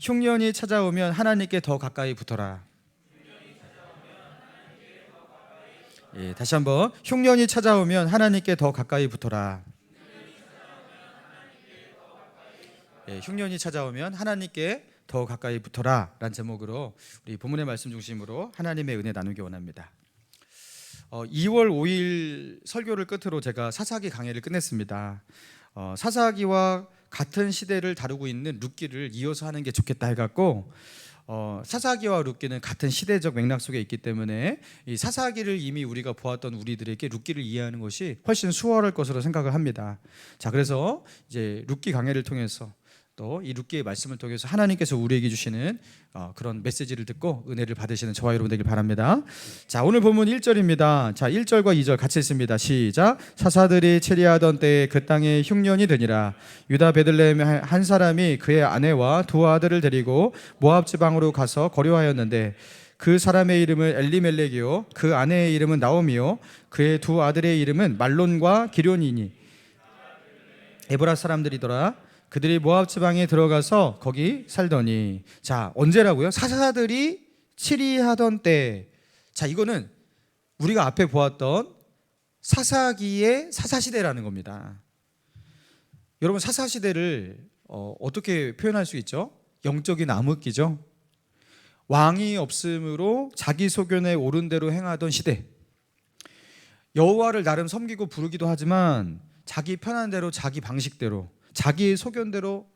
흉년이 찾아오면 하나님께 더 가까이 붙어라. 예, 다시 한번 흉년이 찾아오면 하나님께 더 가까이 붙어라. 예, 흉년이 찾아오면 하나님께 더 가까이 붙어라 라는 제목으로 우리 본문의 말씀 중심으로 하나님의 은혜 나누기 원합니다. 2월 5일 설교를 끝으로 제가 사사기 강해를 끝냈습니다. 사사기와 같은 시대를 다루고 있는 룻기를 이어서 하는 게 좋겠다 해갖고 사사기와 룻기는 같은 시대적 맥락 속에 있기 때문에 이 사사기를 이미 우리가 보았던 우리들에게 룻기를 이해하는 것이 훨씬 수월할 것으로 생각을 합니다. 자, 그래서 이제 룻기 강해를 통해서 또 이 룻기의 말씀을 통해서 하나님께서 우리에게 주시는 그런 메시지를 듣고 은혜를 받으시는 저와 여러분 되길 바랍니다. 자, 오늘 본문 1절입니다. 자, 1절과 2절 같이 읽습니다. 시작. 사사들이 체리하던 때에 그 땅에 흉년이 드니라. 유다 베들레헴의 한 사람이 그의 아내와 두 아들을 데리고 모압 지방으로 가서 거류하였는데 그 사람의 이름은 엘리멜렉이요 그 아내의 이름은 나오미요 그의 두 아들의 이름은 말론과 기럧이니 에브라 사람들이더라. 그들이 모압 지방에 들어가서 거기 살더니. 자, 언제라고요? 사사들이 치리하던 때. 자, 이거는 우리가 앞에 보았던 사사기의 사사시대라는 겁니다. 여러분, 사사시대를 어떻게 표현할 수 있죠? 영적인 암흑기죠. 왕이 없으므로 자기 소견에 옳은 대로 행하던 시대. 여호와를 나름 섬기고 부르기도 하지만 자기 편한 대로 자기 방식대로 자기의 소견대로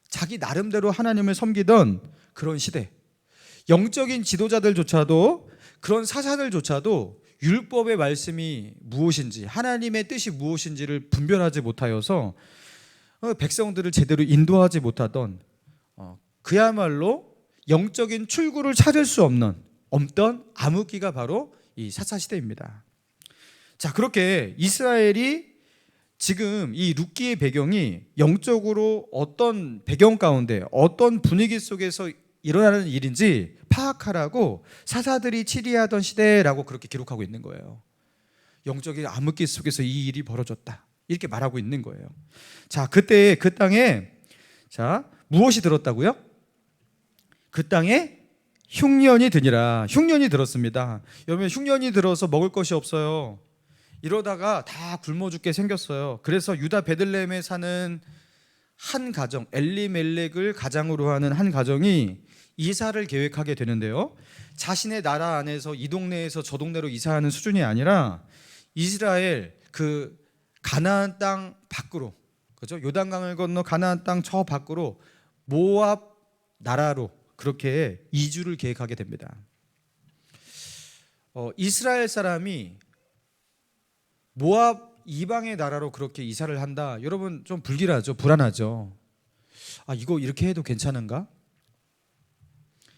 자기 나름대로 하나님을 섬기던 그런 시대. 영적인 지도자들조차도 그런 사사들조차도 율법의 말씀이 무엇인지 하나님의 뜻이 무엇인지를 분별하지 못하여서 백성들을 제대로 인도하지 못하던 그야말로 영적인 출구를 찾을 수 없던 암흑기가 바로 이 사사시대입니다. 자, 그렇게 이스라엘이 지금 이 룻기의 배경이 영적으로 어떤 배경 가운데 어떤 분위기 속에서 일어나는 일인지 파악하라고 사사들이 치리하던 시대라고 그렇게 기록하고 있는 거예요. 영적인 암흑기 속에서 이 일이 벌어졌다 이렇게 말하고 있는 거예요. 자, 그때 그 땅에 무엇이 들었다고요? 그 땅에 흉년이 드니라. 흉년이 들었습니다. 여러분, 흉년이 들어서 먹을 것이 없어요. 이러다가 다 굶어 죽게 생겼어요. 그래서 유다 베들레헴에 사는 한 가정, 엘리멜렉을 가장으로 하는 한 가정이 이사를 계획하게 되는데요. 자신의 나라 안에서 이 동네에서 저 동네로 이사하는 수준이 아니라 이스라엘 그 가나안 땅 밖으로, 그죠? 요단강을 건너 가나안 땅 저 밖으로 모압 나라로 그렇게 이주를 계획하게 됩니다. 이스라엘 사람이 모압 이방의 나라로 그렇게 이사를 한다. 여러분, 좀 불길하죠? 불안하죠? 이거 이렇게 해도 괜찮은가?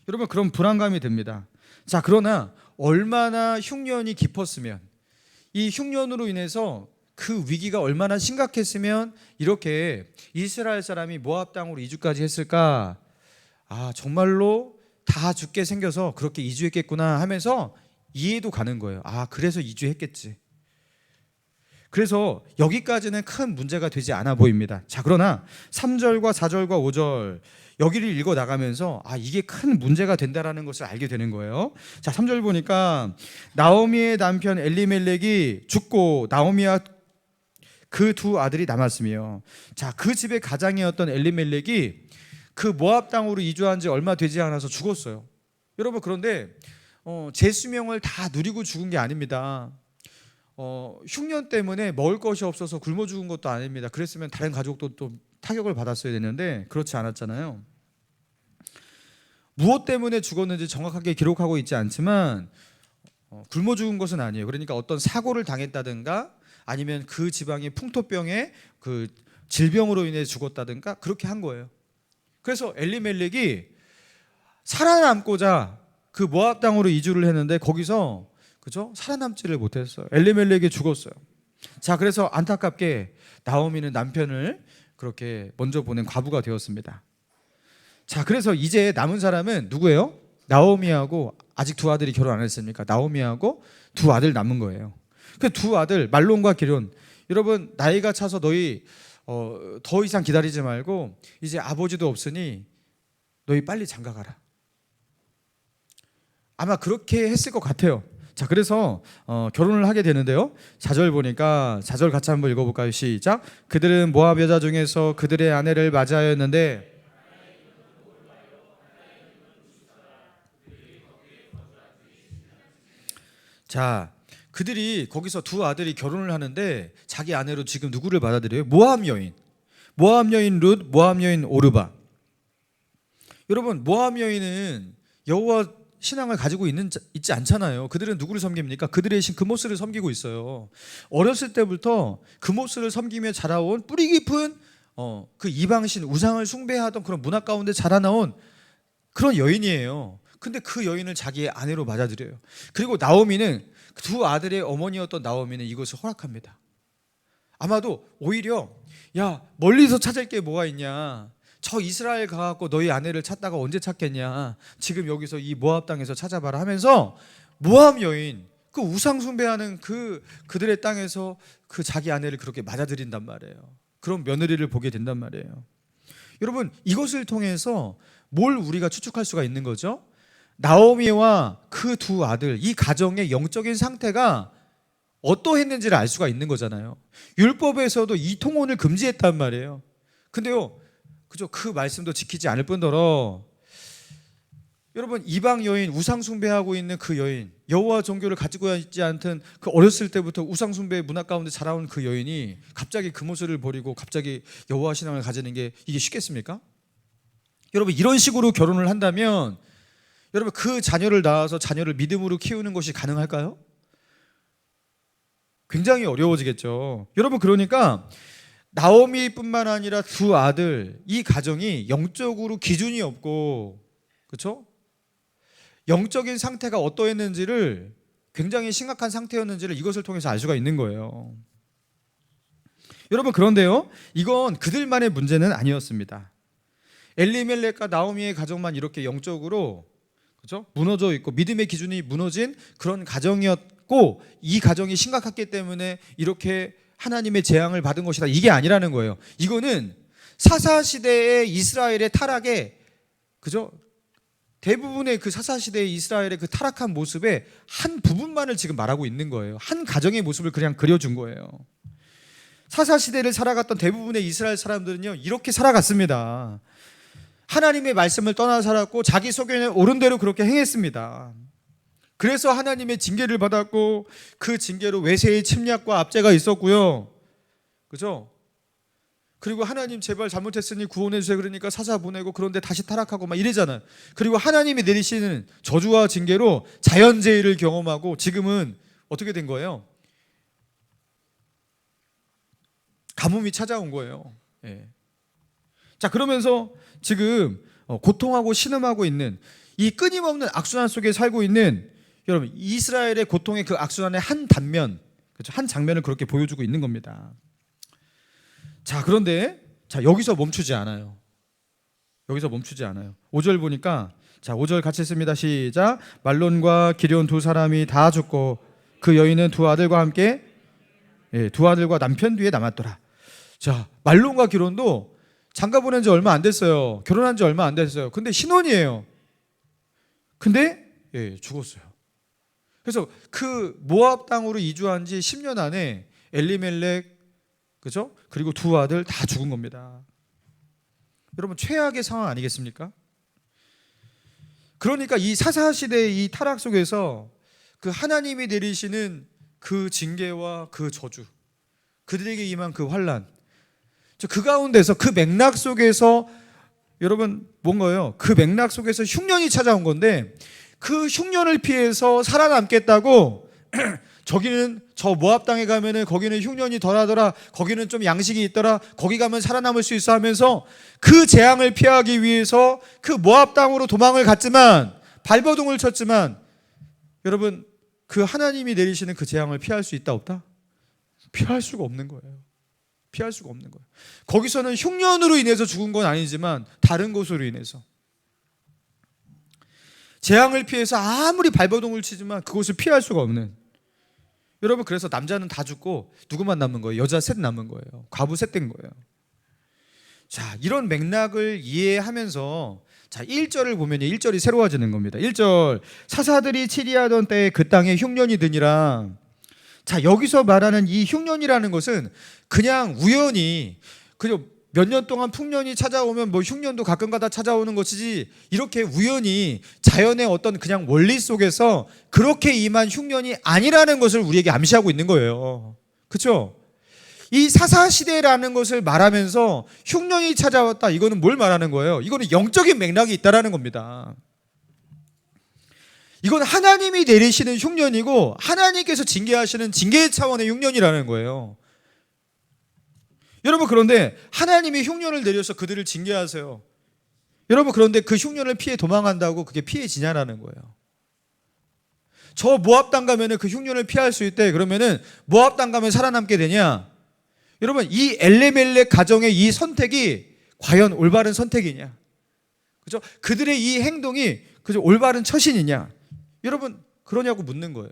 여러분, 그런 불안감이 듭니다. 자, 그러나 얼마나 흉년이 깊었으면, 이 흉년으로 인해서 그 위기가 얼마나 심각했으면 이렇게 이스라엘 사람이 모압 땅으로 이주까지 했을까? 정말로 다 죽게 생겨서 그렇게 이주했겠구나 하면서 이해도 가는 거예요. 그래서 이주했겠지. 그래서 여기까지는 큰 문제가 되지 않아 보입니다. 자, 그러나 3절과 4절과 5절 여기를 읽어 나가면서 이게 큰 문제가 된다라는 것을 알게 되는 거예요. 자, 3절 보니까 나오미의 남편 엘리멜렉이 죽고 나오미와 그 두 아들이 남았으며, 자, 그 집의 가장이었던 엘리멜렉이 그 모압 땅으로 이주한 지 얼마 되지 않아서 죽었어요. 여러분, 그런데 제 수명을 다 누리고 죽은 게 아닙니다. 흉년 때문에 먹을 것이 없어서 굶어 죽은 것도 아닙니다. 그랬으면 다른 가족도 또 타격을 받았어야 되는데 그렇지 않았잖아요. 무엇 때문에 죽었는지 정확하게 기록하고 있지 않지만 굶어 죽은 것은 아니에요. 그러니까 어떤 사고를 당했다든가 아니면 그 지방의 풍토병에 그 질병으로 인해 죽었다든가 그렇게 한 거예요. 그래서 엘리멜렉이 살아남고자 그 모압 땅으로 이주를 했는데 거기서, 그죠? 살아남지를 못했어요. 엘리멜렉이 죽었어요. 자, 그래서 안타깝게 나오미는 남편을 그렇게 먼저 보낸 과부가 되었습니다. 자, 그래서 이제 남은 사람은 누구예요? 나오미하고, 아직 두 아들이 결혼 안 했습니까? 나오미하고 두 아들 남은 거예요. 그 두 아들 말론과 기럧, 여러분 나이가 차서 너희 더 이상 기다리지 말고 이제 아버지도 없으니 너희 빨리 장가가라. 아마 그렇게 했을 것 같아요. 자, 그래서 결혼을 하게 되는데요. 4절 보니까 4절 같이 한번 읽어볼까요? 시작. 그들은 모압 여자 중에서 그들의 아내를 맞이하였는데 자, 그들이 거기서 두 아들이 결혼을 하는데 자기 아내로 지금 누구를 받아들여요? 모압 여인. 모압 여인 룻, 모압 여인 오르바. 여러분, 모압 여인은 여호와 신앙을 가지고 있지 않잖아요. 그들은 누구를 섬깁니까? 그들의 신 그모스를 섬기고 있어요. 어렸을 때부터 그모스를 섬기며 자라온 뿌리 깊은 그 이방신 우상을 숭배하던 그런 문화 가운데 자라나온 그런 여인이에요. 근데 그 여인을 자기의 아내로 맞아들여요. 그리고 나오미는 두 아들의 어머니였던 나오미는 이것을 허락합니다. 아마도 오히려 야, 멀리서 찾을 게 뭐가 있냐, 저 이스라엘 가갖고 너희 아내를 찾다가 언제 찾겠냐, 지금 여기서 이 모압 땅에서 찾아봐라 하면서 모압 여인, 그 우상 숭배하는 그들의 땅에서 그 자기 아내를 그렇게 맞아들인단 말이에요. 그런 며느리를 보게 된단 말이에요. 여러분, 이것을 통해서 뭘 우리가 추측할 수가 있는 거죠? 나오미와 그 두 아들, 이 가정의 영적인 상태가 어떠했는지를 알 수가 있는 거잖아요. 율법에서도 이통혼을 금지했단 말이에요. 근데요, 그죠? 그 말씀도 지키지 않을 뿐더러 여러분, 이방 여인, 우상 숭배하고 있는 그 여인, 여호와 종교를 가지고 있지 않던 그 어렸을 때부터 우상 숭배 문화 가운데 자라온 그 여인이 갑자기 그 모습을 버리고 갑자기 여호와 신앙을 가지는 게 이게 쉽겠습니까? 여러분, 이런 식으로 결혼을 한다면 여러분, 그 자녀를 낳아서 자녀를 믿음으로 키우는 것이 가능할까요? 굉장히 어려워지겠죠. 여러분, 그러니까 나오미뿐만 아니라 두 아들, 이 가정이 영적으로 기준이 없고, 그렇죠? 영적인 상태가 어떠했는지를, 굉장히 심각한 상태였는지를 이것을 통해서 알 수가 있는 거예요. 여러분, 그런데요, 이건 그들만의 문제는 아니었습니다. 엘리멜렉과 나오미의 가정만 이렇게 영적으로, 그렇죠? 무너져 있고 믿음의 기준이 무너진 그런 가정이었고, 이 가정이 심각했기 때문에 이렇게 하나님의 재앙을 받은 것이다, 이게 아니라는 거예요. 이거는 사사시대의 이스라엘의 타락의, 그죠? 대부분의 그 사사시대의 이스라엘의 그 타락한 모습의 한 부분만을 지금 말하고 있는 거예요. 한 가정의 모습을 그냥 그려준 거예요. 사사시대를 살아갔던 대부분의 이스라엘 사람들은요, 이렇게 살아갔습니다. 하나님의 말씀을 떠나 살았고 자기 소견에 옳은 대로 그렇게 행했습니다. 그래서 하나님의 징계를 받았고, 그 징계로 외세의 침략과 압제가 있었고요, 그죠? 그리고 하나님 제발 잘못했으니 구원해 주세요 그러니까 사사 보내고, 그런데 다시 타락하고 막 이래잖아요. 그리고 하나님이 내리시는 저주와 징계로 자연재해를 경험하고, 지금은 어떻게 된 거예요? 가뭄이 찾아온 거예요. 예. 자, 그러면서 지금 고통하고 신음하고 있는 이 끊임없는 악순환 속에 살고 있는 여러분, 이스라엘의 고통의 그 악순환의 한 단면, 그렇죠? 한 장면을 그렇게 보여주고 있는 겁니다. 자, 그런데 자, 여기서 멈추지 않아요. 여기서 멈추지 않아요. 5절 보니까, 자, 5절 같이 읽습니다. 시작. 말론과 기럧 두 사람이 다 죽고 그 여인은 두 아들과 함께, 두 아들과 남편 뒤에 남았더라. 자, 말론과 기럧도 장가 보낸 지 얼마 안 됐어요. 결혼한 지 얼마 안 됐어요. 근데 신혼이에요. 근데 죽었어요. 그래서 그 모압 땅으로 이주한 지 10년 안에 엘리멜렉, 그죠? 그리고 두 아들 다 죽은 겁니다. 여러분, 최악의 상황 아니겠습니까? 그러니까 이 사사시대의 이 타락 속에서 그 하나님이 내리시는 그 징계와 그 저주, 그들에게 임한 그 환난, 그 가운데서, 그 맥락 속에서 여러분 뭔가요? 그 맥락 속에서 흉년이 찾아온 건데, 그 흉년을 피해서 살아남겠다고 저기는, 저 모압 땅에 가면은 거기는 흉년이 덜하더라, 거기는 좀 양식이 있더라, 거기 가면 살아남을 수 있어 하면서 그 재앙을 피하기 위해서 그 모압 땅으로 도망을 갔지만, 발버둥을 쳤지만, 여러분, 그 하나님이 내리시는 그 재앙을 피할 수 있다 없다? 피할 수가 없는 거예요. 피할 수가 없는 거예요. 거기서는 흉년으로 인해서 죽은 건 아니지만 다른 것으로 인해서 재앙을 피해서 아무리 발버둥을 치지만 그것을 피할 수가 없는, 여러분, 그래서 남자는 다 죽고 누구만 남은 거예요? 여자 셋 남은 거예요. 과부 셋 된 거예요. 자, 이런 맥락을 이해하면서 자, 1절을 보면요, 1절이 새로워지는 겁니다. 1절, 사사들이 치리하던 때에 그 땅에 흉년이 드니라. 자, 여기서 말하는 이 흉년이라는 것은 그냥 우연히 그냥 몇 년 동안 풍년이 찾아오면 뭐 흉년도 가끔가다 찾아오는 것이지, 이렇게 우연히 자연의 어떤 그냥 원리 속에서 그렇게 임한 흉년이 아니라는 것을 우리에게 암시하고 있는 거예요. 그렇죠? 이 사사시대라는 것을 말하면서 흉년이 찾아왔다, 이거는 뭘 말하는 거예요? 이거는 영적인 맥락이 있다라는 겁니다. 이건 하나님이 내리시는 흉년이고 하나님께서 징계하시는 징계 차원의 흉년이라는 거예요. 여러분, 그런데 하나님이 흉년을 내려서 그들을 징계하세요. 여러분, 그런데 그 흉년을 피해 도망간다고 그게 피해지냐라는 거예요. 저 모압 땅 가면은 그 흉년을 피할 수 있대. 그러면은 모압 땅 가면 살아남게 되냐? 여러분, 이 엘레멜렉 가정의 이 선택이 과연 올바른 선택이냐? 그죠? 그들의 이 행동이 그죠? 올바른 처신이냐? 여러분, 그러냐고 묻는 거예요.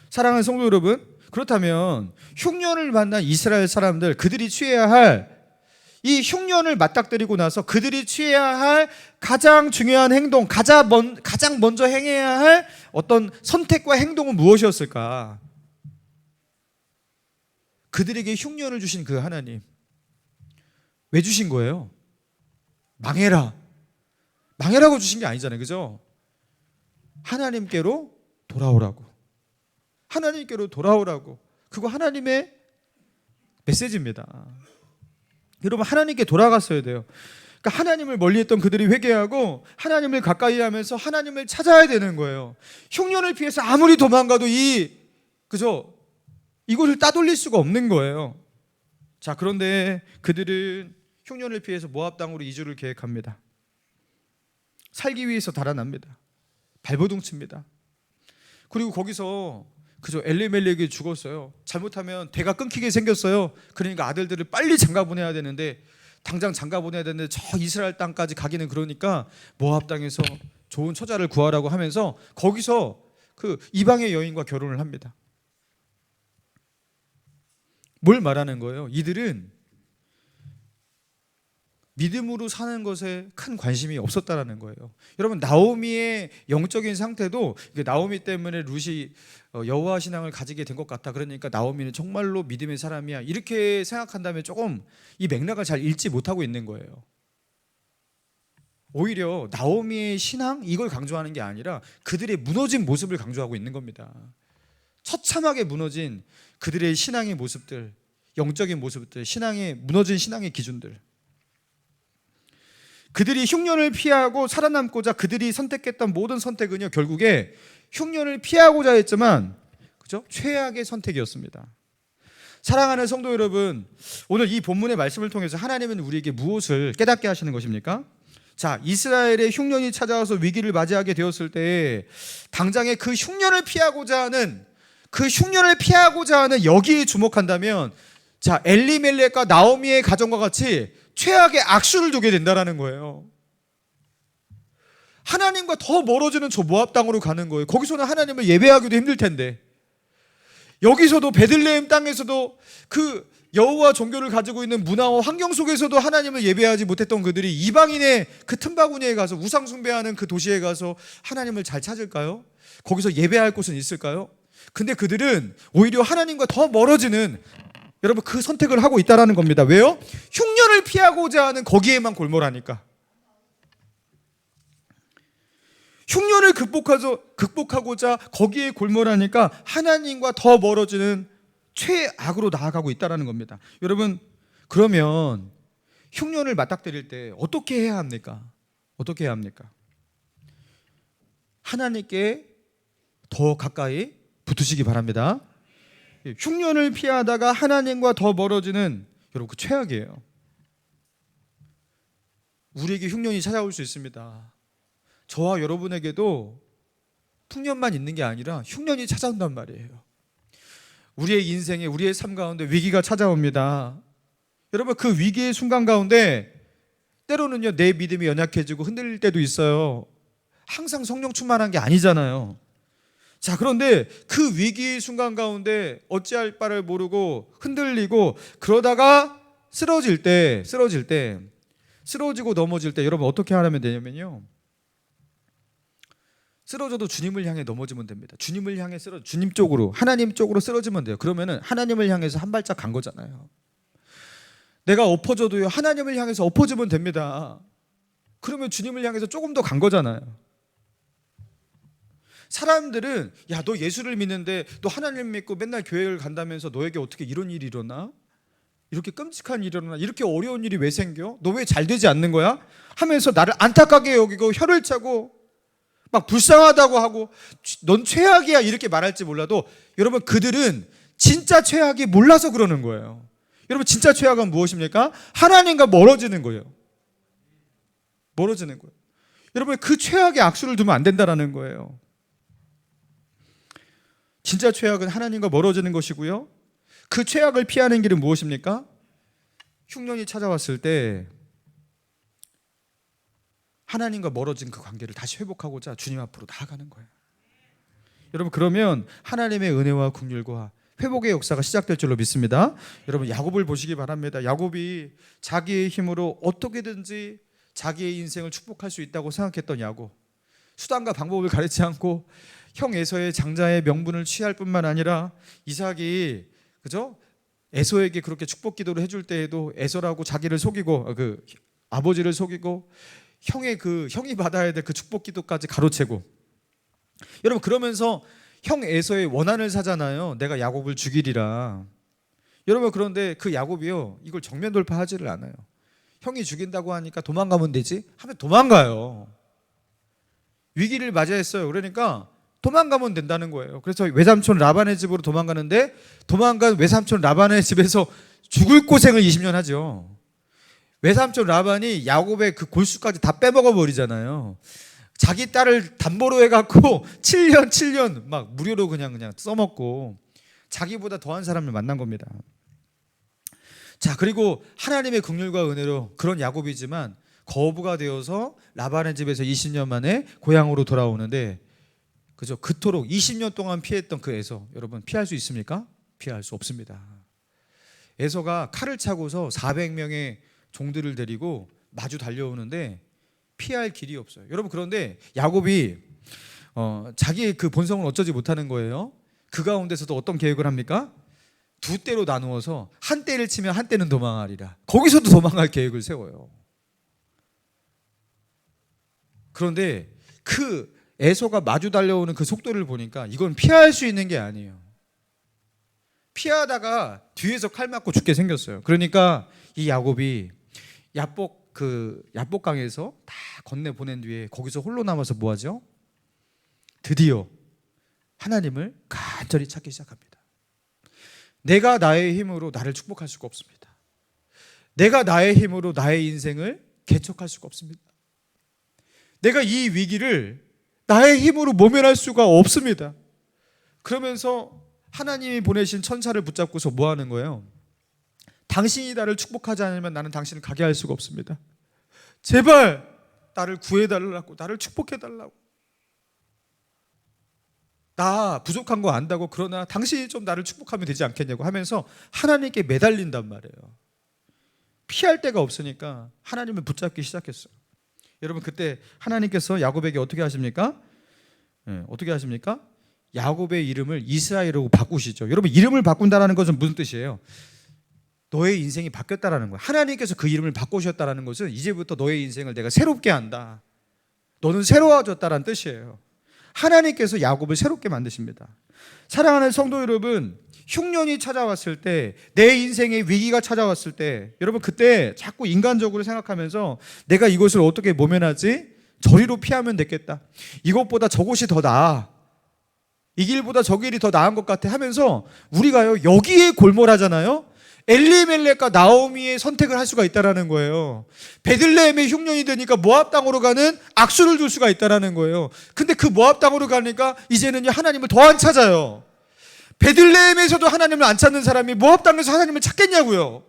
사랑하는 성도 여러분, 그렇다면 흉년을 만난 이스라엘 사람들, 그들이 취해야 할 이 흉년을 맞닥뜨리고 나서 그들이 취해야 할 가장 중요한 행동, 가장 먼저 행해야 할 어떤 선택과 행동은 무엇이었을까? 그들에게 흉년을 주신 그 하나님, 왜 주신 거예요? 망해라고 주신 게 아니잖아요. 그죠? 하나님께로 돌아오라고. 하나님께로 돌아오라고. 그거 하나님의 메시지입니다. 여러분, 하나님께 돌아갔어야 돼요. 그러니까 하나님을 멀리했던 그들이 회개하고 하나님을 가까이 하면서 하나님을 찾아야 되는 거예요. 흉년을 피해서 아무리 도망가도 이곳을 따돌릴 수가 없는 거예요. 자, 그런데 그들은 흉년을 피해서 모압 땅으로 이주를 계획합니다. 살기 위해서 달아납니다. 발버둥 칩니다. 그리고 거기서 엘리멜렉이 죽었어요. 잘못하면 대가 끊기게 생겼어요. 그러니까 아들들을 빨리 장가 보내야 되는데, 당장 장가 보내야 되는데 저 이스라엘 땅까지 가기는 그러니까 모압 땅에서 좋은 처자를 구하라고 하면서 거기서 그 이방의 여인과 결혼을 합니다. 뭘 말하는 거예요? 이들은 믿음으로 사는 것에 큰 관심이 없었다라는 거예요. 여러분, 나오미의 영적인 상태도 나오미 때문에 룻이 여호와 신앙을 가지게 된 것 같다. 그러니까 나오미는 정말로 믿음의 사람이야, 이렇게 생각한다면 조금 이 맥락을 잘 읽지 못하고 있는 거예요. 오히려 나오미의 신앙, 이걸 강조하는 게 아니라 그들의 무너진 모습을 강조하고 있는 겁니다. 처참하게 무너진 그들의 신앙의 모습들, 영적인 모습들, 무너진 신앙의 기준들. 그들이 흉년을 피하고 살아남고자 그들이 선택했던 모든 선택은요, 결국에 흉년을 피하고자 했지만, 그죠? 최악의 선택이었습니다. 사랑하는 성도 여러분, 오늘 이 본문의 말씀을 통해서 하나님은 우리에게 무엇을 깨닫게 하시는 것입니까? 자, 이스라엘의 흉년이 찾아와서 위기를 맞이하게 되었을 때 당장에 그 흉년을 피하고자 하는 여기에 주목한다면, 자, 엘리멜렉과 나오미의 가정과 같이 최악의 악수를 두게 된다는 거예요. 하나님과 더 멀어지는 저 모압 땅으로 가는 거예요. 거기서는 하나님을 예배하기도 힘들 텐데, 여기서도 베들레헴 땅에서도 그 여호와 종교를 가지고 있는 문화와 환경 속에서도 하나님을 예배하지 못했던 그들이 이방인의 그 틈바구니에 가서, 우상 숭배하는 그 도시에 가서 하나님을 잘 찾을까요? 거기서 예배할 곳은 있을까요? 근데 그들은 오히려 하나님과 더 멀어지는, 여러분, 그 선택을 하고 있다는 겁니다. 왜요? 흉년을 피하고자 하는 거기에만 골몰하니까. 흉년을 극복하고자 거기에 골몰하니까 하나님과 더 멀어지는 최악으로 나아가고 있다는 겁니다. 여러분, 그러면 흉년을 맞닥뜨릴 때 어떻게 해야 합니까? 하나님께 더 가까이 붙으시기 바랍니다. 흉년을 피하다가 하나님과 더 멀어지는, 여러분, 그 최악이에요. 우리에게 흉년이 찾아올 수 있습니다. 저와 여러분에게도 풍년만 있는 게 아니라 흉년이 찾아온단 말이에요. 우리의 인생에, 우리의 삶 가운데 위기가 찾아옵니다. 여러분, 그 위기의 순간 가운데 때로는요, 내 믿음이 연약해지고 흔들릴 때도 있어요. 항상 성령 충만한 게 아니잖아요. 자, 그런데 그 위기의 순간 가운데 어찌할 바를 모르고 흔들리고 그러다가 쓰러질 때 쓰러지고 넘어질 때 여러분 어떻게 하면 되냐면요, 쓰러져도 주님을 향해 넘어지면 됩니다. 주님을 향해 주님 쪽으로, 하나님 쪽으로 쓰러지면 돼요. 그러면은 하나님을 향해서 한 발짝 간 거잖아요. 내가 엎어져도요, 하나님을 향해서 엎어지면 됩니다. 그러면 주님을 향해서 조금 더 간 거잖아요. 사람들은 야, 너 예수를 믿는데 너 하나님 믿고 맨날 교회를 간다면서 너에게 어떻게 이런 일이 일어나? 이렇게 끔찍한 일이 일어나? 이렇게 어려운 일이 왜 생겨? 너 왜 잘 되지 않는 거야? 하면서 나를 안타깝게 여기고 혀를 차고 막 불쌍하다고 하고 넌 최악이야 이렇게 말할지 몰라도 여러분, 그들은 진짜 최악이 몰라서 그러는 거예요. 여러분, 진짜 최악은 무엇입니까? 하나님과 멀어지는 거예요. 멀어지는 거예요. 여러분, 그 최악의 악수를 두면 안 된다는 거예요. 진짜 최악은 하나님과 멀어지는 것이고요, 그 최악을 피하는 길은 무엇입니까? 흉년이 찾아왔을 때 하나님과 멀어진 그 관계를 다시 회복하고자 주님 앞으로 나아가는 거예요. 여러분, 그러면 하나님의 은혜와 긍휼과 회복의 역사가 시작될 줄로 믿습니다. 여러분, 야곱을 보시기 바랍니다. 야곱이 자기의 힘으로 어떻게든지 자기의 인생을 축복할 수 있다고 생각했던 야곱, 수단과 방법을 가리지 않고 형 에서의 장자의 명분을 취할 뿐만 아니라 이삭이 그죠? 에서에게 그렇게 축복 기도를 해줄 때에도 에서라고 자기를 속이고 그 아버지를 속이고 형이 받아야 될 그 축복 기도까지 가로채고, 여러분, 그러면서 형 에서의 원한을 사잖아요. 내가 야곱을 죽이리라. 여러분, 그런데 그 야곱이요, 이걸 정면 돌파하지를 않아요. 형이 죽인다고 하니까 도망가면 되지 하면 도망가요. 위기를 맞이했어요. 그러니까 도망가면 된다는 거예요. 그래서 외삼촌 라반의 집으로 도망가는데, 도망간 외삼촌 라반의 집에서 죽을 고생을 20년 하죠. 외삼촌 라반이 야곱의 그 골수까지 다 빼먹어 버리잖아요. 자기 딸을 담보로 해갖고 7년 막 무료로 그냥 써먹고 자기보다 더한 사람을 만난 겁니다. 자, 그리고 하나님의 긍휼과 은혜로 그런 야곱이지만 거부가 되어서 라반의 집에서 20년 만에 고향으로 돌아오는데, 그죠? 그토록 20년 동안 피했던 그 에서, 여러분, 피할 수 있습니까? 피할 수 없습니다. 에서가 칼을 차고서 400명의 종들을 데리고 마주 달려오는데 피할 길이 없어요. 여러분, 그런데 야곱이 자기의 그 본성을 어쩌지 못하는 거예요. 그 가운데서도 어떤 계획을 합니까? 두 때로 나누어서 한 때를 치면 한 때는 도망하리라. 거기서도 도망할 계획을 세워요. 그런데 그 에서가 마주 달려오는 그 속도를 보니까 이건 피할 수 있는 게 아니에요. 피하다가 뒤에서 칼 맞고 죽게 생겼어요. 그러니까 이 야곱이 야복강에서 다 건네 보낸 뒤에 거기서 홀로 남아서 뭐 하죠? 드디어 하나님을 간절히 찾기 시작합니다. 내가 나의 힘으로 나를 축복할 수가 없습니다. 내가 나의 힘으로 나의 인생을 개척할 수가 없습니다. 내가 이 위기를 나의 힘으로 모면할 수가 없습니다. 그러면서 하나님이 보내신 천사를 붙잡고서 뭐 하는 거예요? 당신이 나를 축복하지 않으면 나는 당신을 가게 할 수가 없습니다. 제발 나를 구해달라고, 나를 축복해달라고. 나 부족한 거 안다고, 그러나 당신이 좀 나를 축복하면 되지 않겠냐고 하면서 하나님께 매달린단 말이에요. 피할 데가 없으니까 하나님을 붙잡기 시작했어요. 여러분, 그때 하나님께서 야곱에게 어떻게 하십니까? 어떻게 하십니까? 야곱의 이름을 이스라엘로 바꾸시죠. 여러분, 이름을 바꾼다는 것은 무슨 뜻이에요? 너의 인생이 바뀌었다라는 거예요. 하나님께서 그 이름을 바꾸셨다는 것은 이제부터 너의 인생을 내가 새롭게 한다, 너는 새로워졌다라는 뜻이에요. 하나님께서 야곱을 새롭게 만드십니다. 사랑하는 성도 여러분, 흉년이 찾아왔을 때, 내 인생에 위기가 찾아왔을 때, 여러분, 그때 자꾸 인간적으로 생각하면서 내가 이것을 어떻게 모면하지? 저리로 피하면 됐겠다, 이것보다 저곳이 더 나아, 이 길보다 저 길이 더 나은 것 같아 하면서 우리가요, 여기에 골몰하잖아요. 엘리멜렉과 나오미의 선택을 할 수가 있다는 거예요. 베들레헴의 흉년이 되니까 모압 땅으로 가는 악수를 둘 수가 있다는 거예요. 근데 그 모압 땅으로 가니까 이제는 하나님을 더 안 찾아요. 베들레헴에서도 하나님을 안 찾는 사람이 모압 땅에서 하나님을 찾겠냐고요.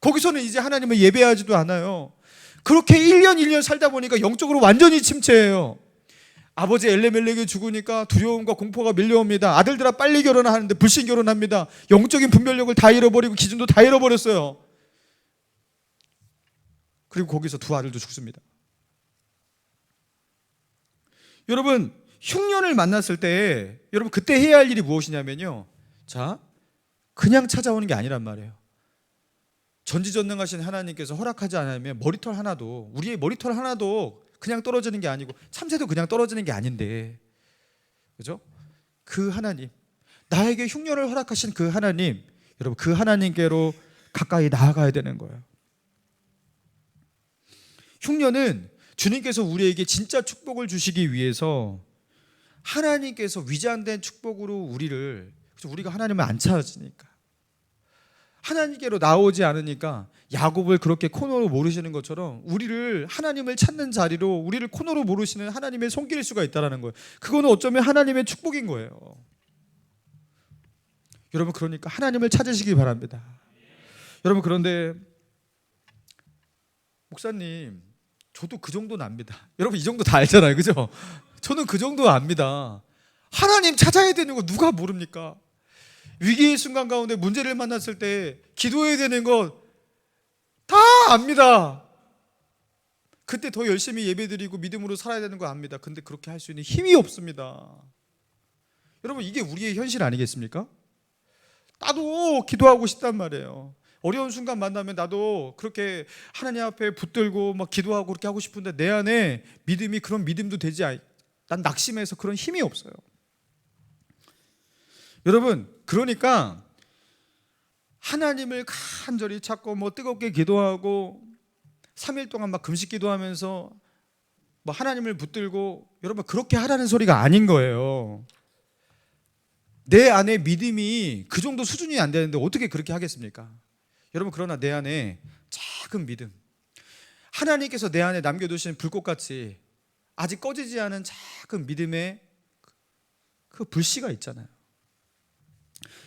거기서는 이제 하나님을 예배하지도 않아요. 그렇게 1년 살다 보니까 영적으로 완전히 침체해요. 아버지 엘레멜렉이 죽으니까 두려움과 공포가 밀려옵니다. 아들들아 빨리 결혼하는데 불신 결혼합니다. 영적인 분별력을 다 잃어버리고 기준도 다 잃어버렸어요. 그리고 거기서 두 아들도 죽습니다. 여러분, 흉년을 만났을 때 여러분 그때 해야 할 일이 무엇이냐면요, 자, 그냥 찾아오는 게 아니란 말이에요. 전지전능하신 하나님께서 허락하지 않으면 머리털 하나도, 우리의 머리털 하나도 그냥 떨어지는 게 아니고 참새도 그냥 떨어지는 게 아닌데, 그죠? 그 하나님, 나에게 흉년을 허락하신 그 하나님, 여러분 그 하나님께로 가까이 나아가야 되는 거예요. 흉년은 주님께서 우리에게 진짜 축복을 주시기 위해서 하나님께서 위장된 축복으로 우리가 하나님을 안 찾으니까, 하나님께로 나오지 않으니까 야곱을 그렇게 코너로 모르시는 것처럼 하나님을 찾는 자리로 우리를 코너로 모르시는 하나님의 손길일 수가 있다는 거예요. 그거는 어쩌면 하나님의 축복인 거예요. 여러분, 그러니까 하나님을 찾으시기 바랍니다. 여러분, 그런데 목사님, 저도 그 정도는 압니다. 여러분, 이 정도 다 알잖아요, 그죠? 저는 그 정도 압니다. 하나님 찾아야 되는 거 누가 모릅니까? 위기의 순간 가운데 문제를 만났을 때 기도해야 되는 거 다 압니다. 그때 더 열심히 예배드리고 믿음으로 살아야 되는 거 압니다. 근데 그렇게 할 수 있는 힘이 없습니다. 여러분, 이게 우리의 현실 아니겠습니까? 나도 기도하고 싶단 말이에요. 어려운 순간 만나면 나도 그렇게 하나님 앞에 붙들고 막 기도하고 그렇게 하고 싶은데 내 안에 믿음이 그런 믿음도 되지 않. 난 낙심해서 그런 힘이 없어요. 여러분, 그러니까 하나님을 간절히 찾고 뭐 뜨겁게 기도하고 3일 동안 막 금식 기도하면서 뭐 하나님을 붙들고, 여러분 그렇게 하라는 소리가 아닌 거예요. 내 안에 믿음이 그 정도 수준이 안 되는데 어떻게 그렇게 하겠습니까? 여러분, 그러나 내 안에 작은 믿음, 하나님께서 내 안에 남겨두신 불꽃같이 아직 꺼지지 않은 작은 믿음의 그 불씨가 있잖아요.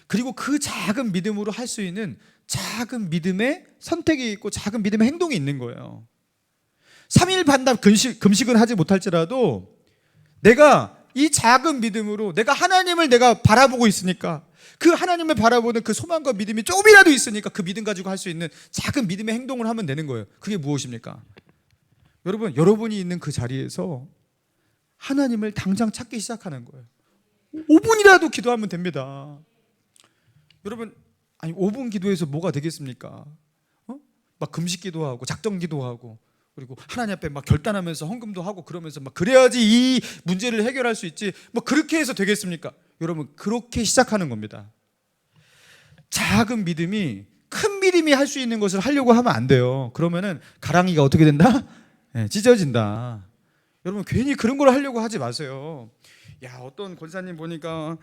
그리고 그 작은 믿음으로 할 수 있는 작은 믿음의 선택이 있고 작은 믿음의 행동이 있는 거예요. 3일 반납 금식은 하지 못할지라도 내가 이 작은 믿음으로 내가 하나님을 내가 바라보고 있으니까, 그 하나님을 바라보는 그 소망과 믿음이 조금이라도 있으니까 그 믿음 가지고 할 수 있는 작은 믿음의 행동을 하면 되는 거예요. 그게 무엇입니까? 여러분, 여러분이 있는 그 자리에서 하나님을 당장 찾기 시작하는 거예요. 5분이라도 기도하면 됩니다. 여러분, 아니 5분 기도해서 뭐가 되겠습니까? 막 금식 기도하고 작정 기도하고 그리고 하나님 앞에 막 결단하면서 헌금도 하고 그러면서 막 그래야지 이 문제를 해결할 수 있지, 뭐 그렇게 해서 되겠습니까? 여러분, 그렇게 시작하는 겁니다. 작은 믿음이 큰 믿음이 할 수 있는 것을 하려고 하면 안 돼요. 그러면은 가랑이가 어떻게 된다? 네, 찢어진다. 여러분, 괜히 그런 걸 하려고 하지 마세요. 야, 어떤 권사님 보니까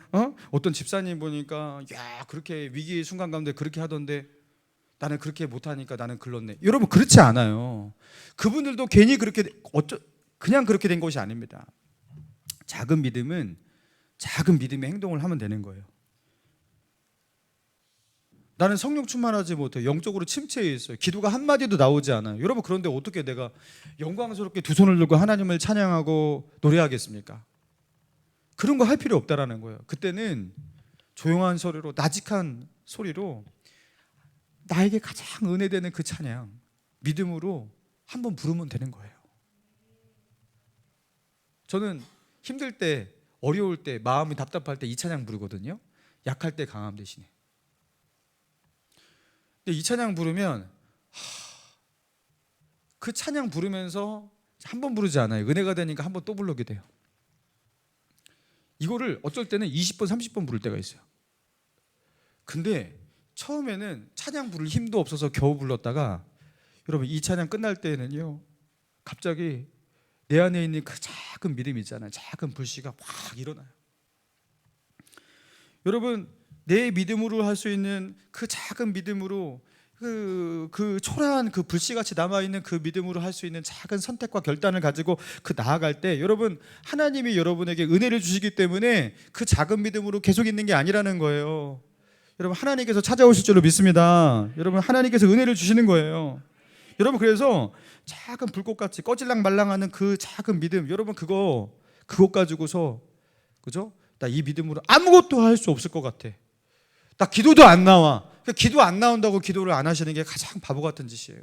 어떤 집사님 보니까 야, 그렇게 위기의 순간 가운데 그렇게 하던데 나는 그렇게 못하니까 나는 글렀네. 여러분, 그렇지 않아요. 그분들도 괜히 그렇게 그냥 그렇게 된 것이 아닙니다. 작은 믿음은 작은 믿음의 행동을 하면 되는 거예요. 나는 성령 충만하지 못해, 영적으로 침체해 있어요. 기도가 한마디도 나오지 않아요. 여러분, 그런데 어떻게 내가 영광스럽게 두 손을 들고 하나님을 찬양하고 노래하겠습니까? 그런 거 할 필요 없다라는 거예요. 그때는 조용한 소리로, 나직한 소리로 나에게 가장 은혜되는 그 찬양, 믿음으로 한번 부르면 되는 거예요. 저는 힘들 때, 어려울 때, 마음이 답답할 때 이 찬양 부르거든요. 약할 때 강함 대신에. 근데 이 찬양 부르면 그 찬양 부르면서 한 번 부르지 않아요. 은혜가 되니까 한 번 또 부르게 돼요. 이거를 어쩔 때는 20번, 30번 부를 때가 있어요. 근데 처음에는 찬양 부를 힘도 없어서 겨우 불렀다가, 여러분 이 찬양 끝날 때는요, 갑자기 내 안에 있는 그 작은 믿음 있잖아요. 작은 불씨가 확 일어나요. 여러분, 내 믿음으로 할 수 있는 그 작은 믿음으로 그 초라한 그 불씨같이 남아있는 그 믿음으로 할 수 있는 작은 선택과 결단을 가지고 나아갈 때, 여러분 하나님이 여러분에게 은혜를 주시기 때문에 그 작은 믿음으로 계속 있는 게 아니라는 거예요. 여러분, 하나님께서 찾아오실 줄로 믿습니다. 여러분, 하나님께서 은혜를 주시는 거예요. 여러분, 그래서 작은 불꽃같이 꺼질랑 말랑하는 그 작은 믿음, 여러분 그것 가지고서, 그죠? 나 이 믿음으로 아무것도 할 수 없을 것 같아. 나 기도도 안 나와. 기도 안 나온다고 기도를 안 하시는 게 가장 바보 같은 짓이에요.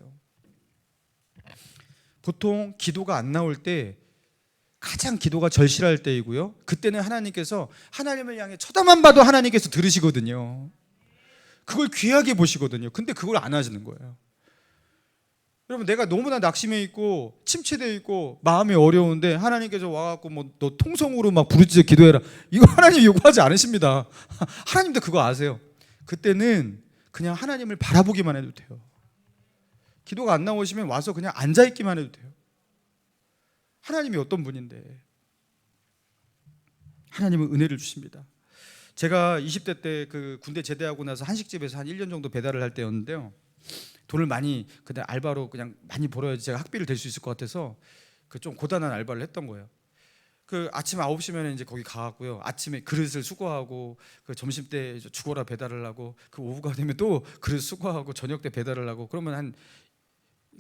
보통 기도가 안 나올 때 가장 기도가 절실할 때이고요. 그때는 하나님께서 하나님을 향해 쳐다만 봐도 하나님께서 들으시거든요. 그걸 귀하게 보시거든요. 근데 그걸 안 하시는 거예요. 여러분, 내가 너무나 낙심해 있고 침체되어 있고 마음이 어려운데 하나님께서 와갖고 뭐 너 통성으로 막 부르짖어 기도해라, 이거 하나님 요구하지 않으십니다. 하나님도 그거 아세요. 그때는 그냥 하나님을 바라보기만 해도 돼요. 기도가 안 나오시면 와서 그냥 앉아있기만 해도 돼요. 하나님이 어떤 분인데. 하나님은 은혜를 주십니다. 제가 20대 때 그 군대 제대하고 나서 한식집에서 한 1년 정도 배달을 할 때였는데요. 돈을 많이 그냥 알바로 그냥 많이 벌어야지 제가 학비를 댈 수 있을 것 같아서 그 좀 고단한 알바를 했던 거예요. 그 아침 9시면 이제 거기 가갖고요. 아침에 그릇을 수거하고 그 점심 때 죽어라 배달을 하고 그 오후가 되면 또 그릇 수거하고 저녁 때 배달을 하고 그러면 한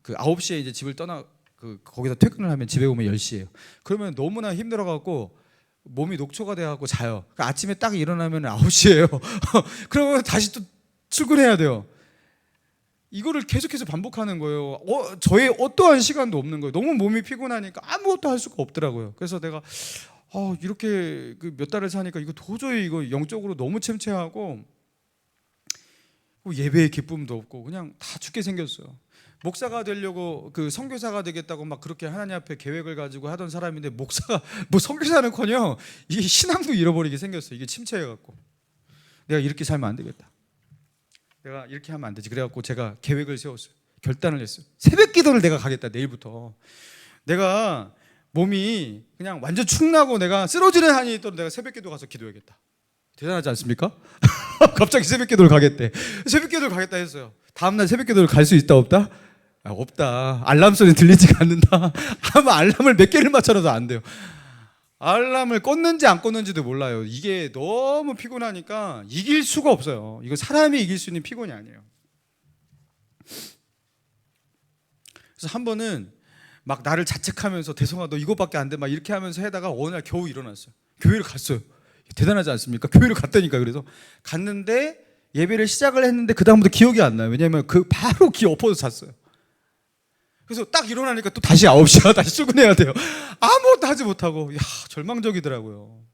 그 9시에 이제 집을 떠나 그 거기서 퇴근을 하면 집에 오면 10시예요. 그러면 너무나 힘들어 갖고 몸이 녹초가 돼 갖고 자요. 그러니까 아침에 딱 일어나면 9시예요. 그러면 다시 또 출근해야 돼요. 이거를 계속해서 반복하는 거예요. 저의 어떠한 시간도 없는 거예요. 너무 몸이 피곤하니까 아무것도 할 수가 없더라고요. 그래서 내가 이렇게 그 몇 달을 사니까 이거 도저히 이거 영적으로 너무 침체하고 예배의 기쁨도 없고 그냥 다 죽게 생겼어요. 목사가 되려고 그 선교사가 되겠다고 막 그렇게 하나님 앞에 계획을 가지고 하던 사람인데 목사가 뭐 선교사는커녕 이게 신앙도 잃어버리게 생겼어요. 이게 침체해갖고 내가 이렇게 살면 안 되겠다. 내가 이렇게 하면 안 되지. 그래갖고 제가 계획을 세웠어요. 결단을 했어요. 새벽 기도를 내가 가겠다. 내일부터 내가 몸이 그냥 완전 축나고 내가 쓰러지는 한이 있도록 내가 새벽 기도 가서 기도해야겠다. 대단하지 않습니까? 갑자기 새벽 기도를 가겠대. 새벽 기도를 가겠다 했어요. 다음날 새벽 기도를 갈 수 있다 없다? 없다. 알람 소리 들리지가 않는다. 아마 알람을 몇 개를 맞춰놔도 안 돼요. 알람을 껐는지 안 껐는지도 몰라요. 이게 너무 피곤하니까 이길 수가 없어요. 이거 사람이 이길 수 있는 피곤이 아니에요. 그래서 한 번은 막 나를 자책하면서 대성아 너 이거밖에 안 돼 막 이렇게 하면서 하다가 어느 날 겨우 일어났어요. 교회를 갔어요. 대단하지 않습니까? 교회를 갔다니까. 그래서 갔는데 예배를 시작을 했는데 그 다음부터 기억이 안 나요. 왜냐하면 그 바로 엎어서 잤어요. 그래서 딱 일어나니까 또 다시 9시가 다시 출근해야 돼요. 아무것도 하지 못하고 절망적이더라고요.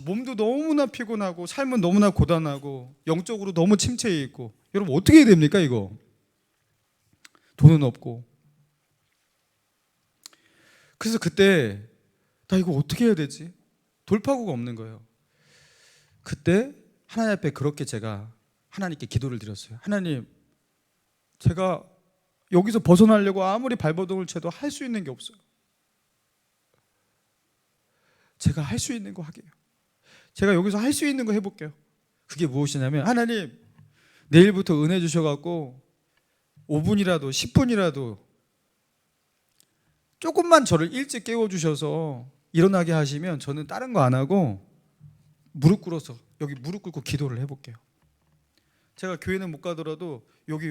몸도 너무나 피곤하고 삶은 너무나 고단하고 영적으로 너무 침체해 있고. 여러분 어떻게 해야 됩니까 이거? 돈은 없고. 그래서 그때 나 이거 어떻게 해야 되지? 돌파구가 없는 거예요. 그때 하나님 앞에 그렇게 제가 하나님께 기도를 드렸어요. 하나님, 제가 여기서 벗어나려고 아무리 발버둥을 쳐도 할 수 있는 게 없어요. 제가 할 수 있는 거 하게요. 제가 여기서 할 수 있는 거 해볼게요. 그게 무엇이냐면 하나님, 내일부터 은혜 주셔갖고 5분이라도 10분이라도 조금만 저를 일찍 깨워주셔서 일어나게 하시면 저는 다른 거 안 하고 무릎 꿇어서 여기 무릎 꿇고 기도를 해볼게요. 제가 교회는 못 가더라도 여기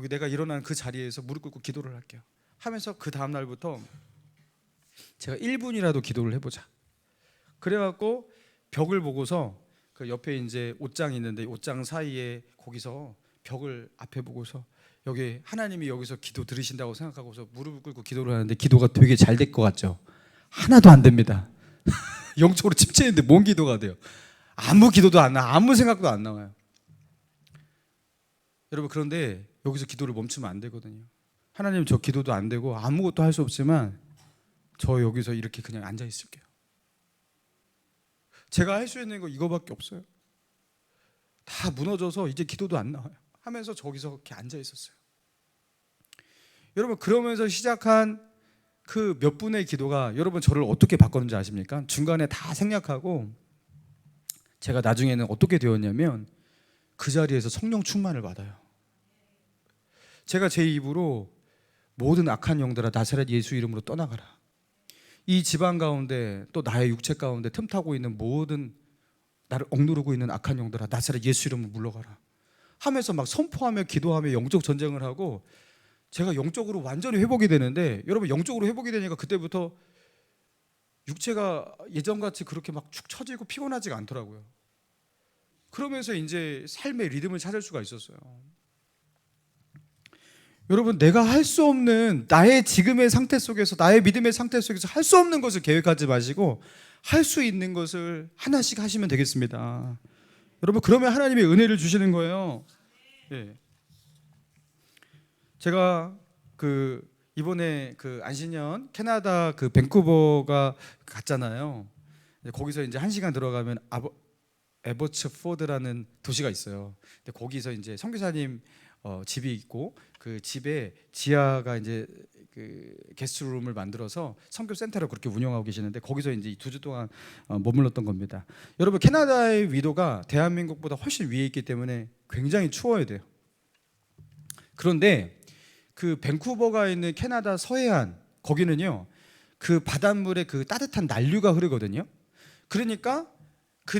내가 일어난 그 자리에서 무릎 꿇고 기도를 할게요. 하면서 그 다음 날부터 제가 1분이라도 기도를 해보자. 그래갖고 벽을 보고서 그 옆에 이제 옷장이 있는데 옷장 사이에 거기서 벽을 앞에 보고서 여기 하나님이 여기서 기도 들으신다고 생각하고서 무릎을 꿇고 기도를 하는데 기도가 되게 잘 될 것 같죠? 하나도 안 됩니다. 영적으로 침체했는데 뭔 기도가 돼요? 아무 기도도 안 나와. 아무 생각도 안 나와요. 여러분 그런데 여기서 기도를 멈추면 안 되거든요. 하나님 저 기도도 안 되고 아무것도 할 수 없지만 저 여기서 이렇게 그냥 앉아 있을게요. 제가 할 수 있는 거 이거밖에 없어요. 다 무너져서 이제 기도도 안 나와요. 하면서 저기서 이렇게 앉아 있었어요. 여러분 그러면서 시작한 그 몇 분의 기도가 여러분 저를 어떻게 바꿨는지 아십니까? 중간에 다 생략하고 제가 나중에는 어떻게 되었냐면 그 자리에서 성령 충만을 받아요. 제가 제 입으로 모든 악한 영들아 나사렛 예수 이름으로 떠나가라. 이 집안 가운데 또 나의 육체 가운데 틈타고 있는 모든 나를 억누르고 있는 악한 영들아 나사렛 예수 이름으로 물러가라 하면서 막 선포하며 기도하며 영적 전쟁을 하고 제가 영적으로 완전히 회복이 되는데 여러분 영적으로 회복이 되니까 그때부터 육체가 예전같이 그렇게 막 축 처지고 피곤하지가 않더라고요. 그러면서 이제 삶의 리듬을 찾을 수가 있었어요. 여러분, 내가 할 수 없는 나의 지금의 상태 속에서, 나의 믿음의 상태 속에서 할 수 없는 것을 계획하지 마시고 할 수 있는 것을 하나씩 하시면 되겠습니다. 여러분, 그러면 하나님의 은혜를 주시는 거예요. 예. 제가 이번에 안신년 캐나다 밴쿠버가 갔잖아요. 거기서 이제 1시간 들어가면 에버츠포드라는 도시가 있어요. 근데 거기서 이제 선교사님 집이 있고 그 집에 지하가 이제 게스트룸을 만들어서 선교 센터를 그렇게 운영하고 계시는데 거기서 이제 2주 동안 머물렀던 겁니다. 여러분, 캐나다의 위도가 대한민국보다 훨씬 위에 있기 때문에 굉장히 추워야 돼요. 그런데 밴쿠버가 있는 캐나다 서해안 거기는요, 바닷물에 따뜻한 난류가 흐르거든요. 그러니까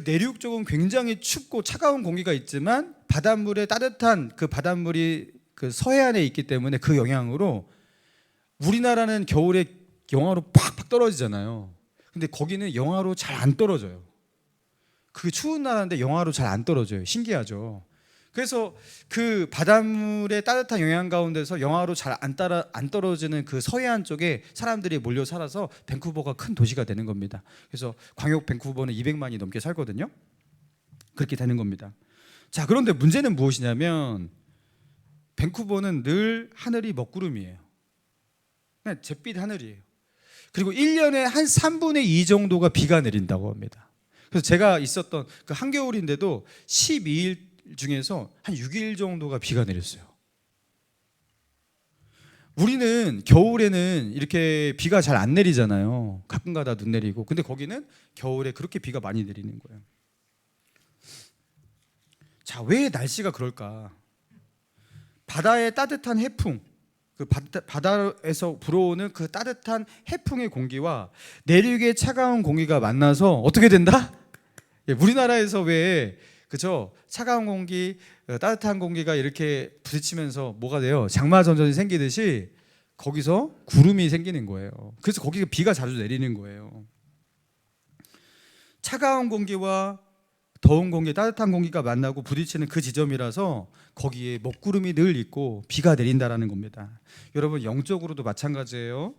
내륙 쪽은 굉장히 춥고 차가운 공기가 있지만 바닷물에 따뜻한 바닷물이 서해안에 있기 때문에 그 영향으로 우리나라는 겨울에 영하로 팍팍 떨어지잖아요. 근데 거기는 영하로 잘 안 떨어져요. 그게 추운 나라인데 영하로 잘 안 떨어져요. 신기하죠. 그래서 바닷물의 따뜻한 영향 가운데서 영하로 잘 안 떨어지는 서해안 쪽에 사람들이 몰려 살아서 밴쿠버가 큰 도시가 되는 겁니다. 그래서 광역 밴쿠버는 200만이 넘게 살거든요. 그렇게 되는 겁니다. 자, 그런데 문제는 무엇이냐면 밴쿠버는 늘 하늘이 먹구름이에요. 그냥 잿빛 하늘이에요. 그리고 1년에 한 3분의 2 정도가 비가 내린다고 합니다. 그래서 제가 있었던 한겨울인데도 12일 중에서 한 6일 정도가 비가 내렸어요. 우리는 겨울에는 이렇게 비가 잘 안 내리잖아요. 가끔가다 눈 내리고. 근데 거기는 겨울에 그렇게 비가 많이 내리는 거예요. 자, 왜 날씨가 그럴까? 바다의 따뜻한 해풍, 바다에서 불어오는 따뜻한 해풍의 공기와 내륙의 차가운 공기가 만나서 어떻게 된다? 우리나라에서 왜 차가운 공기, 따뜻한 공기가 이렇게 부딪히면서 뭐가 돼요? 장마전선이 생기듯이 거기서 구름이 생기는 거예요. 그래서 거기가 비가 자주 내리는 거예요. 차가운 공기와 더운 공기, 따뜻한 공기가 만나고 부딪히는 그 지점이라서 거기에 먹구름이 늘 있고 비가 내린다라는 겁니다. 여러분, 영적으로도 마찬가지예요.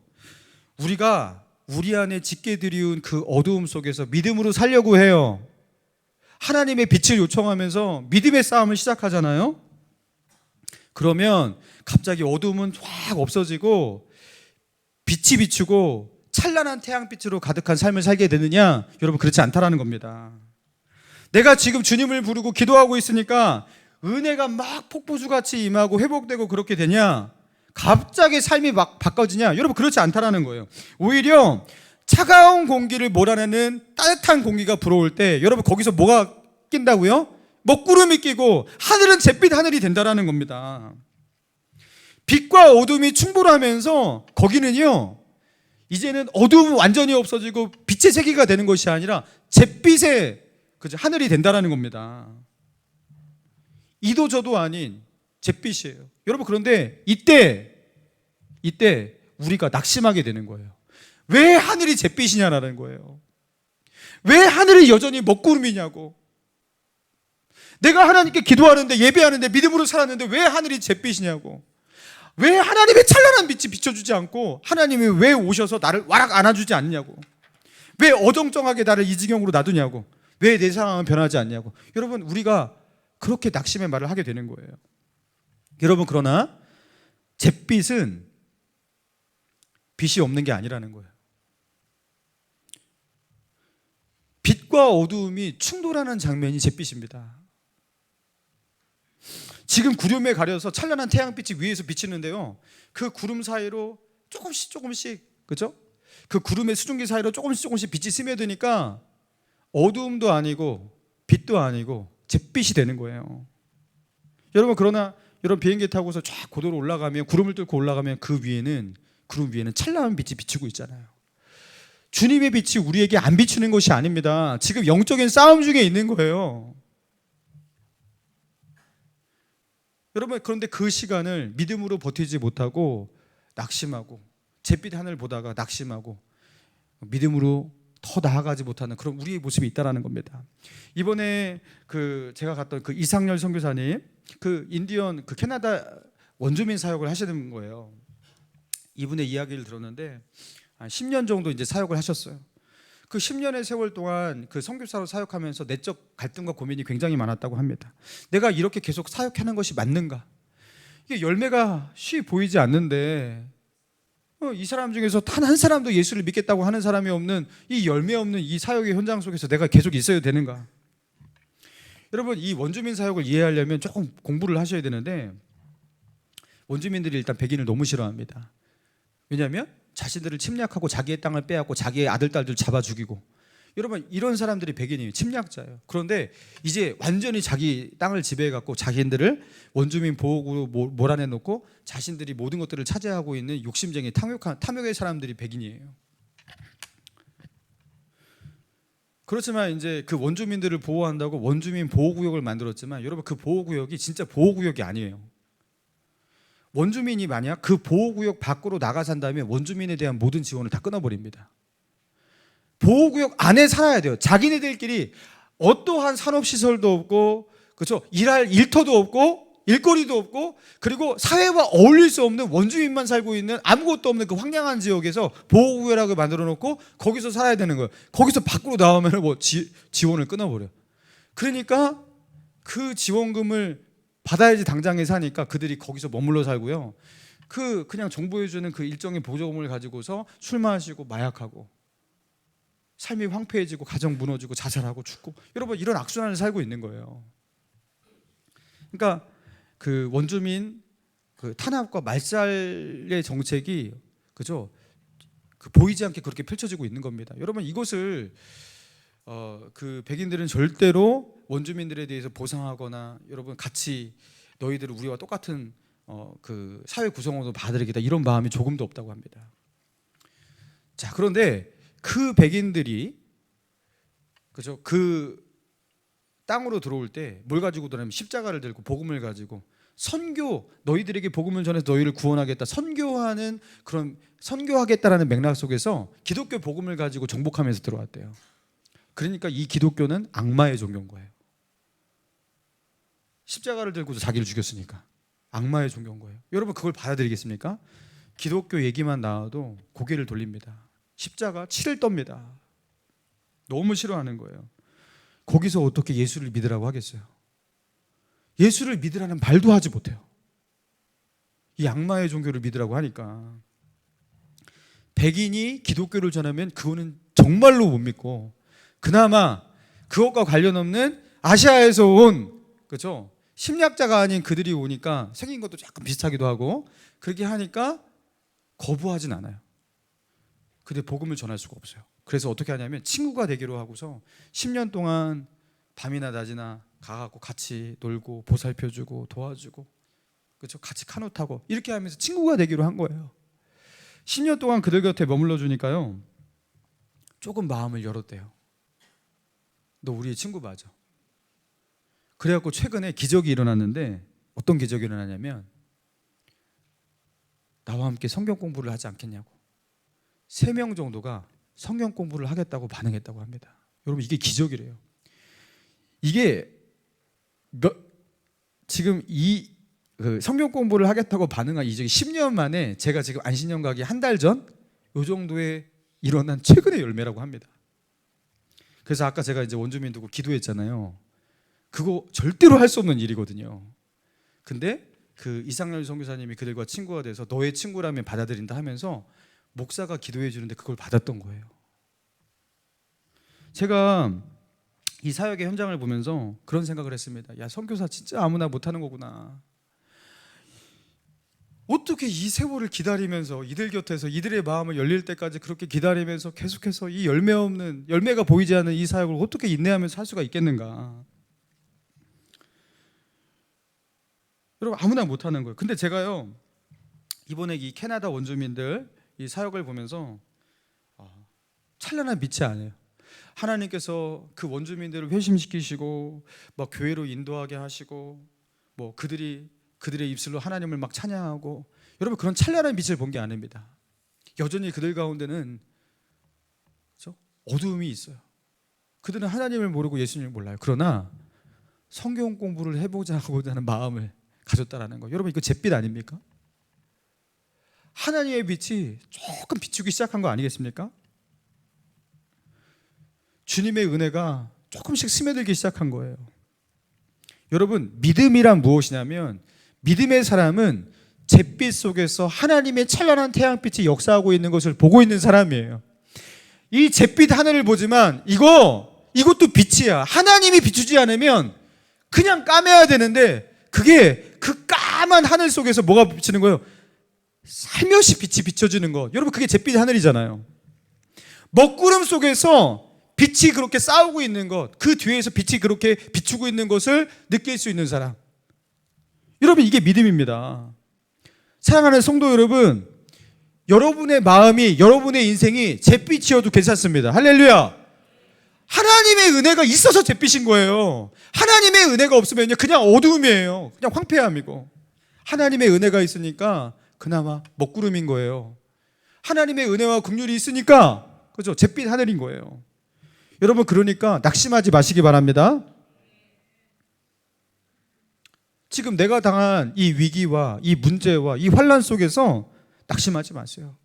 우리가 우리 안에 짙게 들이운 어두움 속에서 믿음으로 살려고 해요. 하나님의 빛을 요청하면서 믿음의 싸움을 시작하잖아요. 그러면 갑자기 어두움은 확 없어지고 빛이 비추고 찬란한 태양빛으로 가득한 삶을 살게 되느냐? 여러분, 그렇지 않다라는 겁니다. 내가 지금 주님을 부르고 기도하고 있으니까 은혜가 막 폭포수같이 임하고 회복되고 그렇게 되냐? 갑자기 삶이 막 바꿔지냐? 여러분, 그렇지 않다라는 거예요. 오히려 차가운 공기를 몰아내는 따뜻한 공기가 불어올 때 여러분, 거기서 뭐가 낀다고요? 먹구름이 끼고 하늘은 잿빛 하늘이 된다라는 겁니다. 빛과 어둠이 충돌하면서 거기는요, 이제는 어둠은 완전히 없어지고 빛의 세계가 되는 것이 아니라 잿빛의 하늘이 된다라는 겁니다. 이도 저도 아닌 잿빛이에요. 여러분, 그런데 이때 우리가 낙심하게 되는 거예요. 왜 하늘이 잿빛이냐라는 거예요. 왜 하늘이 여전히 먹구름이냐고. 내가 하나님께 기도하는데, 예배하는데, 믿음으로 살았는데 왜 하늘이 잿빛이냐고. 왜 하나님의 찬란한 빛이 비춰주지 않고 하나님이 왜 오셔서 나를 와락 안아주지 않냐고. 왜 어정쩡하게 나를 이 지경으로 놔두냐고. 왜 내 상황은 변하지 않냐고. 여러분, 우리가 그렇게 낙심의 말을 하게 되는 거예요. 여러분, 그러나 잿빛은 빛이 없는 게 아니라는 거예요. 빛과 어두움이 충돌하는 장면이 잿빛입니다. 지금 구름에 가려서 찬란한 태양빛이 위에서 비치는데요, 그 구름 사이로 조금씩 그죠? 그 구름의 수증기 사이로 조금씩 빛이 스며드니까 어두움도 아니고 빛도 아니고 잿빛이 되는 거예요. 여러분, 그러나 여러분, 비행기 타고서 쫙 고도로 올라가면, 구름을 뚫고 올라가면 구름 위에는 찬란한 빛이 비추고 있잖아요. 주님의 빛이 우리에게 안 비추는 것이 아닙니다. 지금 영적인 싸움 중에 있는 거예요. 여러분, 그런데 그 시간을 믿음으로 버티지 못하고 낙심하고 잿빛 하늘 보다가 낙심하고 믿음으로 더 나아가지 못하는 그런 우리의 모습이 있다라는 겁니다. 이번에 제가 갔던 이상열 선교사님, 인디언 캐나다 원주민 사역을 하시는 거예요. 이분의 이야기를 들었는데 한 10년 정도 이제 사역을 하셨어요. 그 10년의 세월 동안 그 선교사로 사역하면서 내적 갈등과 고민이 굉장히 많았다고 합니다. 내가 이렇게 계속 사역하는 것이 맞는가? 이게 열매가 쉬 보이지 않는데 이 사람 중에서 단 한 사람도 예수를 믿겠다고 하는 사람이 없는 이 열매 없는 이 사역의 현장 속에서 내가 계속 있어야 되는가? 여러분, 이 원주민 사역을 이해하려면 조금 공부를 하셔야 되는데 원주민들이 일단 백인을 너무 싫어합니다. 왜냐하면 자신들을 침략하고 자기의 땅을 빼앗고 자기의 아들, 딸들 잡아 죽이고, 여러분 이런 사람들이 백인이에요. 침략자예요. 그런데 이제 완전히 자기 땅을 지배해갖고 자기들을 원주민 보호구로 몰아내놓고 자신들이 모든 것들을 차지하고 있는 욕심쟁이 탐욕의 사람들이 백인이에요. 그렇지만 이제 그 원주민들을 보호한다고 원주민 보호구역을 만들었지만 여러분 그 보호구역이 진짜 보호구역이 아니에요. 원주민이 만약 그 보호구역 밖으로 나가 산다면 원주민에 대한 모든 지원을 다 끊어버립니다. 보호구역 안에 살아야 돼요. 자기네들끼리 어떠한 산업시설도 없고, 그렇죠? 일할 일터도 없고 일거리도 없고, 그리고 사회와 어울릴 수 없는 원주민만 살고 있는 아무것도 없는 그 황량한 지역에서 보호구역을 만들어 놓고 거기서 살아야 되는 거예요. 거기서 밖으로 나오면 뭐 지원을 끊어버려요. 그러니까 그 지원금을 받아야지 당장에 사니까 그들이 거기서 머물러 살고요. 그냥 정부해주는 그 일정의 보조금을 가지고서 술 마시고 마약하고 삶이 황폐해지고 가정 무너지고 자살하고 죽고, 여러분 이런 악순환을 살고 있는 거예요. 그러니까 그 원주민 그 탄압과 말살의 정책이, 그죠? 그 보이지 않게 그렇게 펼쳐지고 있는 겁니다. 여러분 이것을 그 백인들은 절대로 원주민들에 대해서 보상하거나 여러분 같이 너희들은 우리와 똑같은 그 사회 구성원으로 받아들이겠다 이런 마음이 조금도 없다고 합니다. 자, 그런데 그 백인들이, 그죠? 그 땅으로 들어올 때 뭘 가지고 들어오냐면 십자가를 들고 복음을 가지고 선교, 너희들에게 복음을 전해서 너희를 구원하겠다, 선교하는 그런 선교하겠다라는 맥락 속에서 기독교 복음을 가지고 정복하면서 들어왔대요. 그러니까 이 기독교는 악마의 종교인 거예요. 십자가를 들고도 자기를 죽였으니까 악마의 종교인 거예요. 여러분 그걸 받아들이겠습니까? 기독교 얘기만 나와도 고개를 돌립니다. 십자가 치를 떱니다. 너무 싫어하는 거예요. 거기서 어떻게 예수를 믿으라고 하겠어요? 예수를 믿으라는 말도 하지 못해요. 이 악마의 종교를 믿으라고 하니까. 백인이 기독교를 전하면 그거는 정말로 못 믿고, 그나마 그것과 관련 없는 아시아에서 온, 그렇죠? 심리학자가 아닌 그들이 오니까 생긴 것도 약간 비슷하기도 하고 그렇게 하니까 거부하진 않아요. 근데 복음을 전할 수가 없어요. 그래서 어떻게 하냐면 친구가 되기로 하고서 10년 동안 밤이나 낮이나 가갖고 같이 놀고 보살펴주고 도와주고, 그렇죠? 같이 카누 타고 이렇게 하면서 친구가 되기로 한 거예요. 10년 동안 그들 곁에 머물러 주니까요 조금 마음을 열었대요. 너 우리의 친구 맞아. 그래갖고 최근에 기적이 일어났는데, 어떤 기적이 일어나냐면 나와 함께 성경 공부를 하지 않겠냐고 3명 정도가 성경 공부를 하겠다고 반응했다고 합니다. 여러분 이게 기적이래요. 이게 지금 이 성경 공부를 하겠다고 반응한 이적이 10년 만에 제가 지금 안신년 가기 한 달 전 요 정도에 일어난 최근의 열매라고 합니다. 그래서 아까 제가 이제 원주민 두고 기도했잖아요. 그거 절대로 할 수 없는 일이거든요. 근데 그 이상열 선교사님이 그들과 친구가 돼서 너의 친구라면 받아들인다 하면서 목사가 기도해 주는데 그걸 받았던 거예요. 제가 이 사역의 현장을 보면서 그런 생각을 했습니다. 야, 선교사 진짜 아무나 못하는 거구나. 어떻게 이 세월을 기다리면서 이들 곁에서 이들의 마음을 열릴 때까지 그렇게 기다리면서 계속해서 이 열매가 보이지 않는 이 사역을 어떻게 인내하면서 할 수가 있겠는가. 여러분 아무나 못하는 거예요. 근데 제가요 이번에 이 캐나다 원주민들 이 사역을 보면서 찬란한 빛이 아니에요. 하나님께서 그 원주민들을 회심시키시고 막 교회로 인도하게 하시고 뭐 그들의 입술로 하나님을 막 찬양하고, 여러분 그런 찬란한 빛을 본 게 아닙니다. 여전히 그들 가운데는, 그렇죠? 어두움이 있어요. 그들은 하나님을 모르고 예수님을 몰라요. 그러나 성경 공부를 해보자 하고자 하는 마음을 가졌다라는 거. 여러분 이거 잿빛 아닙니까? 하나님의 빛이 조금 비추기 시작한 거 아니겠습니까? 주님의 은혜가 조금씩 스며들기 시작한 거예요. 여러분 믿음이란 무엇이냐면 믿음의 사람은 잿빛 속에서 하나님의 찬란한 태양빛이 역사하고 있는 것을 보고 있는 사람이에요. 이 잿빛 하늘을 보지만 이것도 빛이야. 하나님이 비추지 않으면 그냥 까매야 되는데 그게 그 까만 하늘 속에서 뭐가 비치는 거예요? 살며시 빛이 비춰지는 것. 여러분 그게 잿빛 하늘이잖아요. 먹구름 속에서 빛이 그렇게 싸우고 있는 것, 그 뒤에서 빛이 그렇게 비추고 있는 것을 느낄 수 있는 사람. 여러분 이게 믿음입니다. 사랑하는 성도 여러분, 여러분의 마음이, 여러분의 인생이 잿빛이어도 괜찮습니다. 할렐루야. 하나님의 은혜가 있어서 잿빛인 거예요. 하나님의 은혜가 없으면요 그냥 어두움이에요. 그냥 황폐함이고, 하나님의 은혜가 있으니까 그나마 먹구름인 거예요. 하나님의 은혜와 긍휼이 있으니까 그죠? 잿빛 하늘인 거예요. 여러분 그러니까 낙심하지 마시기 바랍니다. 지금 내가 당한 이 위기와 이 문제와 이 환난 속에서 낙심하지 마세요.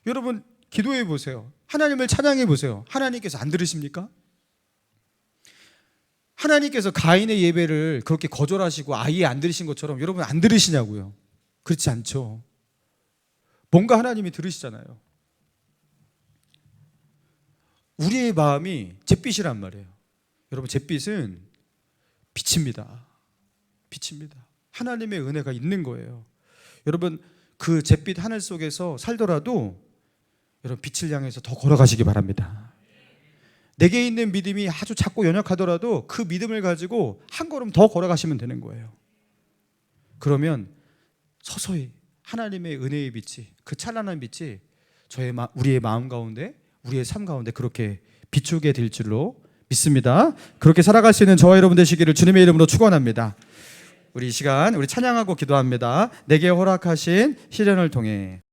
여러분 기도해 보세요. 하나님을 찬양해 보세요. 하나님께서 안 들으십니까? 하나님께서 가인의 예배를 그렇게 거절하시고 아예 안 들으신 것처럼 여러분 안 들으시냐고요? 그렇지 않죠. 뭔가 하나님이 들으시잖아요. 우리의 마음이 잿빛이란 말이에요. 여러분 잿빛은 빛입니다. 빛입니다. 하나님의 은혜가 있는 거예요. 여러분 그 잿빛 하늘 속에서 살더라도 여러분 빛을 향해서 더 걸어가시기 바랍니다. 내게 있는 믿음이 아주 작고 연약하더라도 그 믿음을 가지고 한 걸음 더 걸어가시면 되는 거예요. 그러면 서서히 하나님의 은혜의 빛이, 그 찬란한 빛이 우리의 마음 가운데, 우리의 삶 가운데 그렇게 비추게 될 줄로 믿습니다. 그렇게 살아갈 수 있는 저와 여러분 되시기를 주님의 이름으로 축원합니다. 우리 이 시간 우리 찬양하고 기도합니다. 내게 허락하신 시련을 통해